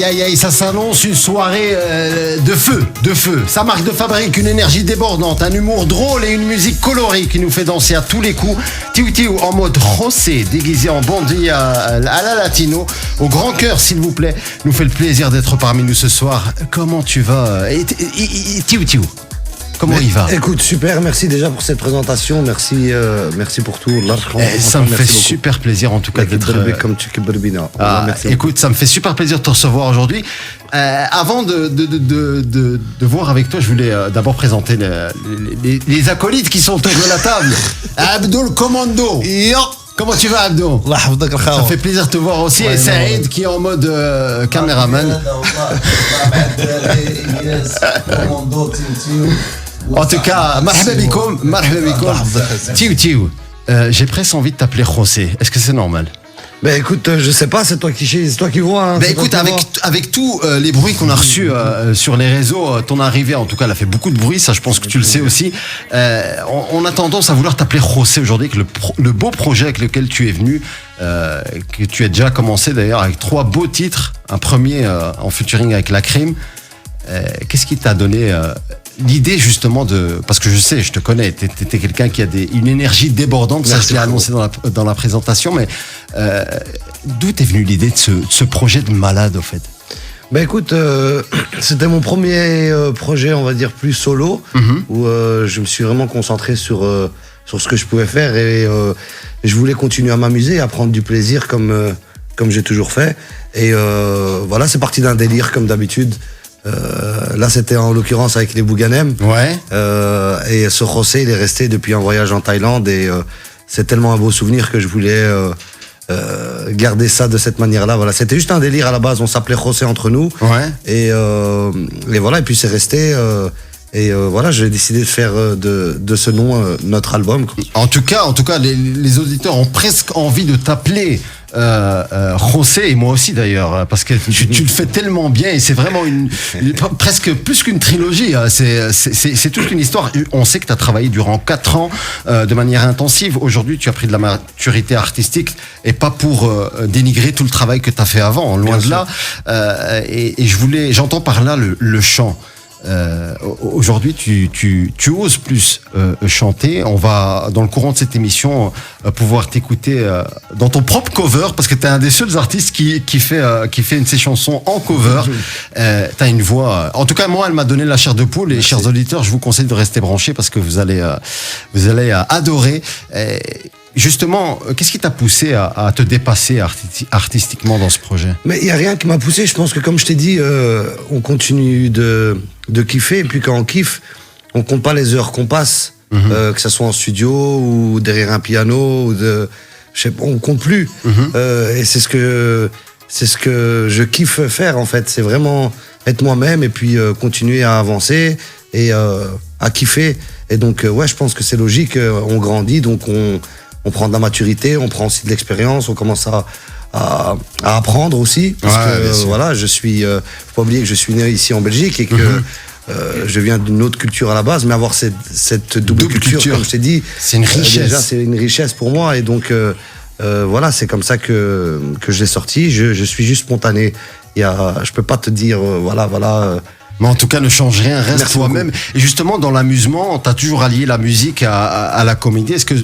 aïe, aïe, ça s'annonce une soirée de feu. Sa marque de fabrique, une énergie débordante, un humour drôle et une musique colorée qui nous fait danser à tous les coups. Tiu Tiu en mode José, déguisé en bandit à la latino, au grand cœur s'il vous plaît, nous fait le plaisir d'être parmi nous ce soir. Comment tu vas Tiu Tiu, comment il va? Écoute, super, merci déjà pour cette présentation, merci pour tout. Ça me fait super plaisir en tout cas d'être... Écoute, ça me fait super plaisir de te recevoir aujourd'hui. Avant de voir avec toi, je voulais d'abord présenter les acolytes qui sont autour de la table. Abdul Commando. Comment tu vas, Abdou? Ça fait plaisir de te voir aussi. Et Saïd qui est en mode caméraman. En tout cas, marhaba bikoum. Tiu Tiu, j'ai presque envie de t'appeler José. Est-ce que c'est normal? Ben écoute, je sais pas, c'est toi qui vois. Hein, ben écoute, avec tous les bruits qu'on a reçus sur les réseaux, ton arrivée en tout cas, elle a fait beaucoup de bruit, ça je pense que tu le sais aussi. On a tendance à vouloir t'appeler José aujourd'hui, que le beau projet avec lequel tu es venu, que tu as déjà commencé d'ailleurs avec 3 beaux titres, un premier en featuring avec La Crime. Qu'est-ce qui t'a donné l'idée justement de... Parce que je sais, je te connais, t'es quelqu'un qui a une énergie débordante, ça je l'ai annoncé dans la présentation, mais d'où t'es venue l'idée de ce projet de malade au fait? Ben écoute, c'était mon premier projet, on va dire, plus solo, où je me suis vraiment concentré sur ce que je pouvais faire et je voulais continuer à m'amuser, à prendre du plaisir comme j'ai toujours fait. Et voilà, c'est parti d'un délire comme d'habitude. Là, c'était en l'occurrence avec les Bouganem. Ouais. Et ce José, il est resté depuis un voyage en Thaïlande et c'est tellement un beau souvenir que je voulais garder ça de cette manière-là. Voilà, c'était juste un délire à la base. On s'appelait José entre nous. Ouais. Et voilà. Et puis c'est resté. Voilà, j'ai décidé de faire de ce nom notre album. En tout cas, les auditeurs ont presque envie de t'appeler José, et moi aussi d'ailleurs, parce que tu le fais tellement bien et c'est vraiment presque plus qu'une trilogie. Hein. C'est toute une histoire. On sait que tu as travaillé durant 4 ans de manière intensive. Aujourd'hui, tu as pris de la maturité artistique et pas pour dénigrer tout le travail que tu as fait avant, loin de là. Et j'entends par là le chant. Aujourd'hui, tu oses plus chanter. On va, dans le courant de cette émission, pouvoir t'écouter dans ton propre cover, parce que tu es un des seuls artistes qui fait une de ses chansons en cover. Tu as une voix... En tout cas, moi, elle m'a donné la chair de poule. Et chers auditeurs, je vous conseille de rester branchés parce que vous allez adorer. Justement, qu'est-ce qui t'a poussé à te dépasser artistiquement dans ce projet? Mais il n'y a rien qui m'a poussé. Je pense que, comme je t'ai dit, on continue de kiffer. Et puis quand on kiffe, on compte pas les heures qu'on passe, que ça soit en studio ou derrière un piano. On compte plus. Et c'est ce que je kiffe faire, en fait. C'est vraiment être moi-même et puis continuer à avancer et à kiffer. Et donc, ouais, je pense que c'est logique. On grandit, donc on prend de la maturité, on prend aussi de l'expérience, on commence à apprendre aussi. Parce que voilà, faut pas oublier que je suis né ici en Belgique et que je viens d'une autre culture à la base, mais avoir cette double culture, comme je t'ai dit, c'est une richesse. Déjà, c'est une richesse pour moi. Et donc, voilà, c'est comme ça que je l'ai sorti. Je suis juste spontané. Je peux pas te dire, voilà. Mais en tout cas, ne change rien, reste Merci toi-même. beaucoup. Et justement, dans l'amusement, tu as toujours allié la musique à la comédie. Est-ce que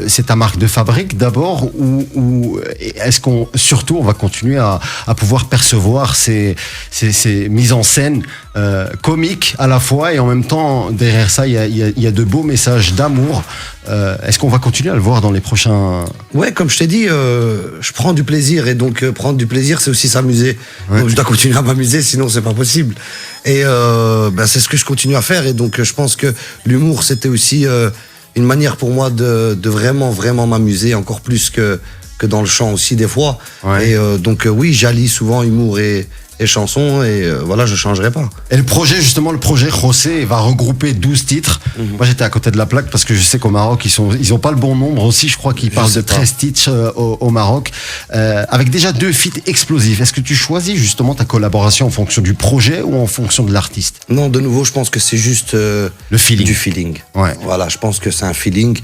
c'est ta marque de fabrique d'abord ou est-ce qu'on va continuer à pouvoir percevoir ces mises en scène comiques à la fois et en même temps, derrière ça, il y a de beaux messages d'amour. Est-ce qu'on va continuer à le voir dans les prochains... Ouais, comme je t'ai dit, je prends du plaisir et donc prendre du plaisir, c'est aussi s'amuser. Ouais. Donc je dois continuer à m'amuser, sinon c'est pas possible. Et c'est ce que je continue à faire. Et donc je pense que l'humour, c'était aussi une manière pour moi de vraiment m'amuser, encore plus que dans le chant aussi des fois. Ouais. Et donc oui, j'allie souvent humour et chansons et voilà, je changerai pas. Et le projet José va regrouper 12 titres. Moi j'étais à côté de la plaque parce que je sais qu'au Maroc ils ont pas le bon nombre aussi, je crois qu'ils parlent de 13 titres au Maroc, avec déjà 2 feats explosifs. Est-ce que tu choisis justement ta collaboration en fonction du projet ou en fonction de l'artiste? Non, de nouveau, je pense que c'est juste le feeling. Du feeling. Ouais. Voilà, je pense que c'est un feeling.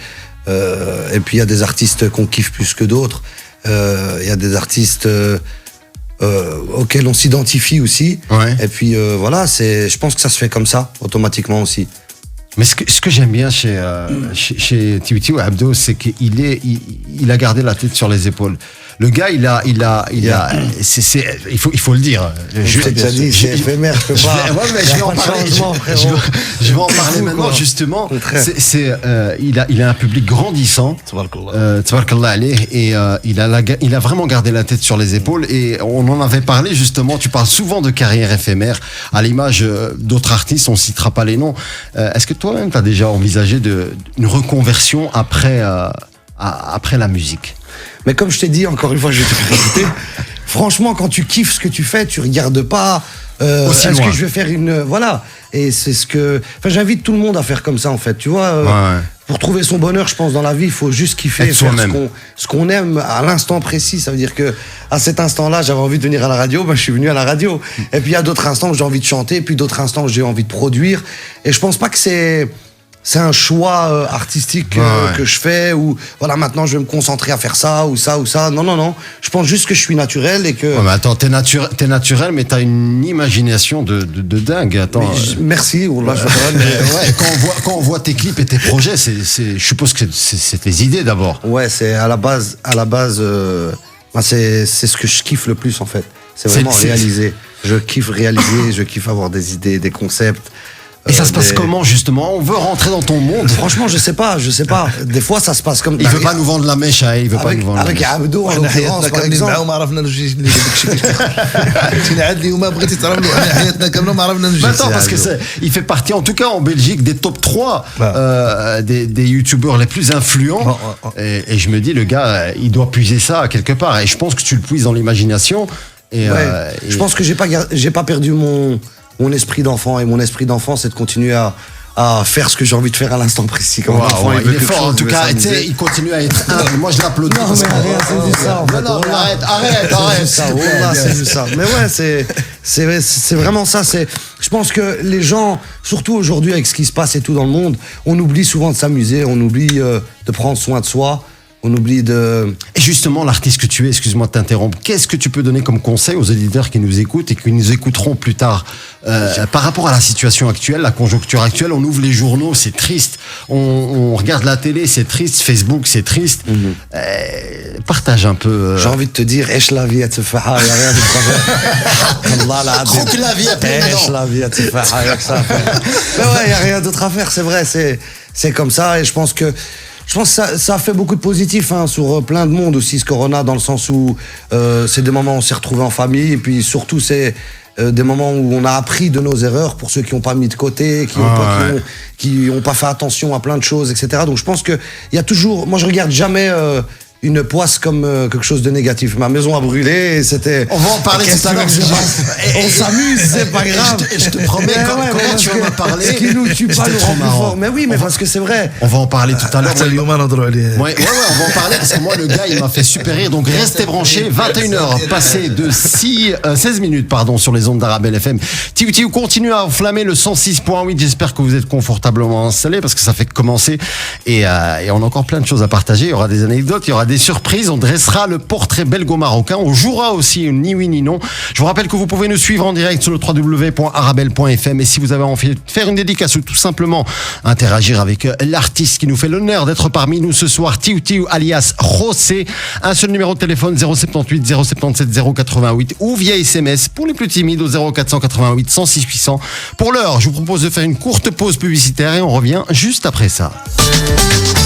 Et puis il y a des artistes qu'on kiffe plus que d'autres. Il y a des artistes auquel on s'identifie aussi. Ouais. Et puis voilà, je pense que ça se fait comme ça, automatiquement aussi. Mais ce que j'aime bien chez Tiwi Abdo, c'est qu'il a gardé la tête sur les épaules. Le gars, il faut le dire. Je t'ai déjà dit, c'est éphémère, je peux pas. Je vais en parler. Je vais en parler maintenant, justement. Il a un public grandissant. Tabarakallah alayh. Et il a vraiment gardé la tête sur les épaules. Et on en avait parlé, justement. Tu parles souvent de carrière éphémère, à l'image d'autres artistes, on citera pas les noms. Est-ce que toi-même, tu as déjà envisagé une reconversion après la musique? Mais comme je t'ai dit, encore une fois, je vais te répéter. Franchement, quand tu kiffes ce que tu fais, tu regardes pas. Est-ce que je vais faire une. Voilà. Et c'est ce que. Enfin, j'invite tout le monde à faire comme ça, en fait. Tu vois, ouais. Pour trouver son bonheur, je pense, dans la vie, il faut juste kiffer, faire ce qu'on aime à l'instant précis. Ça veut dire que à cet instant-là, j'avais envie de venir à la radio, je suis venu à la radio. Et puis, il y a d'autres instants où j'ai envie de chanter, puis d'autres instants où j'ai envie de produire. Et je pense pas que c'est un choix artistique que je fais, ou voilà, maintenant je vais me concentrer à faire ça ou ça ou ça. Non. Je pense juste que je suis naturel et que. Ouais, mais attends, t'es naturel, mais t'as une imagination de dingue. Attends. Merci. Quand on voit tes clips et tes projets, je suppose que c'est tes idées d'abord. Ouais, c'est à la base, c'est ce que je kiffe le plus en fait. C'est vraiment réaliser. Je kiffe réaliser, je kiffe avoir des idées, des concepts. Et ça se passe comment, justement? On veut rentrer dans ton monde. Franchement, je sais pas. Des fois, ça se passe comme. Il veut pas nous vendre la mèche, il veut pas nous vendre. Avec Abdo, en l'occurrence, par exemple. Attends, parce que il fait partie, en tout cas en Belgique, des top 3 des youtubeurs les plus influents. Et je me dis, le gars, il doit puiser ça quelque part. Et je pense que tu le puises dans l'imagination. Je pense que j'ai pas perdu mon esprit d'enfant, et mon esprit d'enfant, c'est de continuer à faire ce que j'ai envie de faire à l'instant précis. Comme enfant, il est fort, en tout cas, il continue à être humble. Moi, je l'applaudis. Non, mais rien, c'est juste ça. Non, arrête. C'est juste ça. Mais ouais, c'est vraiment ça. Je pense que les gens, surtout aujourd'hui avec ce qui se passe et tout dans le monde, on oublie souvent de s'amuser, on oublie de prendre soin de soi. On oublie de... Et justement, l'artiste que tu es, excuse-moi de t'interrompre, qu'est-ce que tu peux donner comme conseil aux éditeurs qui nous écoutent et qui nous écouteront plus tard par rapport à la situation actuelle, la conjoncture actuelle? On ouvre les journaux, c'est triste. On regarde la télé, c'est triste. Facebook, c'est triste. Partage un peu. J'ai envie de te dire, Esh la vie à Tfaha, il n'y a rien d'autre à faire. Croque la vie à plein dedans. Esh la vie à Tfaha, il n'y a que ça à faire. Mais ouais, il n'y a rien d'autre à faire, c'est vrai. C'est comme ça, et je pense que ça a fait beaucoup de positif sur plein de monde aussi, ce Corona, dans le sens où c'est des moments où on s'est retrouvés en famille, et puis surtout c'est des moments où on a appris de nos erreurs pour ceux qui n'ont pas mis de côté, qui ont pas fait attention à plein de choses, etc. Donc je pense que il y a toujours, moi je regarde jamais une poisse comme quelque chose de négatif. Ma maison a brûlé et c'était... On va en parler tout à l'heure. On s'amuse, c'est pas grave. Je te promets, quand tu vas me parler... Ce qui nous tue pas nous rend plus fort. Mais oui, mais parce que c'est vrai. On va en parler tout à l'heure. Ouais, on va en parler parce que moi, le gars, il m'a fait super rire. Donc restez branchés. 21h, passé de 16 minutes, sur les ondes d'Arabelle FM. Tiwi continue à enflammer le 106.8. J'espère que vous êtes confortablement installés parce que ça fait que commencer. Et on a encore plein de choses à partager. Il y aura des anecdotes, il y aura des surprises, on dressera le portrait belgo-marocain, on jouera aussi une ni oui ni non. Je vous rappelle que vous pouvez nous suivre en direct sur le www.arabelle.fm, et si vous avez envie de faire une dédicace ou tout simplement interagir avec l'artiste qui nous fait l'honneur d'être parmi nous ce soir, Tiwi alias José, un seul numéro de téléphone, 078 077 088, ou via SMS pour les plus timides au 0488 106 800. Pour l'heure, je vous propose de faire une courte pause publicitaire et on revient juste après ça.